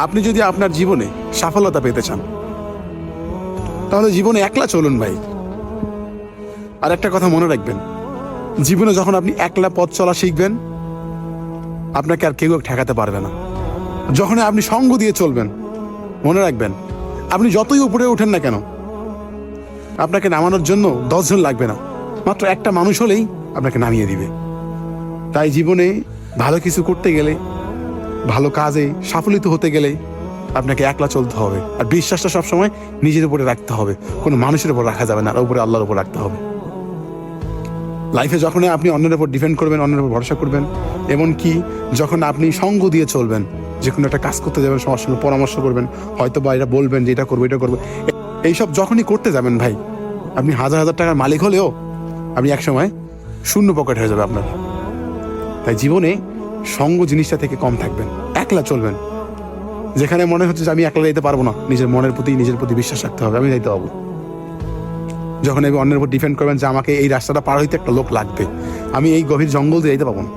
আপনি যদি আপনার জীবনে সফলতা পেতে চান তাহলে জীবনে একলা চলুন ভাই। আর একটা কথা মনে রাখবেন, জীবনে যখন আপনি একলা পথ চলা শিখবেন আপনাকে আর কেউ ঠেকাতে পারবে না। যখন আপনি সঙ্গ দিয়ে চলবেন, মনে রাখবেন আপনি যতই উপরে ওঠেন না কেন আপনাকে নামানোর জন্য 10 জন লাগবে না, মাত্র একটা মানুষ হলেই আপনাকে নামিয়ে দিবে। তাই জীবনে ভালো কিছু করতে গেলে, ভালো কাজে সাফল্য হতে গেলে আপনাকে একলা চলতে হবে। আর বিশ্বাসটা সবসময় নিজের উপরে রাখতে হবে, কোনো মানুষের উপর রাখা যাবে না, আর উপরে আল্লাহর উপর রাখতে হবে। লাইফে যখন আপনি অন্যের উপর ডিপেন্ড করবেন, অন্যের উপর ভরসা করবেন, এমনকি যখন আপনি সঙ্গ দিয়ে চলবেন, যে কোনো একটা কাজ করতে যাবেন সবার সঙ্গে পরামর্শ করবেন, হয়তো বা এটা বলবেন যে এটা করবো এটা করবো, এইসব যখনই করতে যাবেন ভাই, আপনি হাজার হাজার টাকার মালিক হলেও আপনি একসময় শূন্য পকেট হয়ে যাবে আপনার। তাই জীবনে সঙ্গ জিনিসটা থেকে কম থাকবেন, একলা চলবেন। যেখানে মনে হচ্ছে যে আমি একলা যেতে পারবো না, নিজের মনের প্রতি নিজের প্রতি বিশ্বাস রাখতে হবে, আমি যাইতে পারবো। যখন আমি অন্যের উপর ডিপেন্ড করবেন যে আমাকে এই রাস্তাটা পার হইতে একটা লোক লাগবে, আমি এই গভীর জঙ্গল দিয়ে যেতে পারবো না।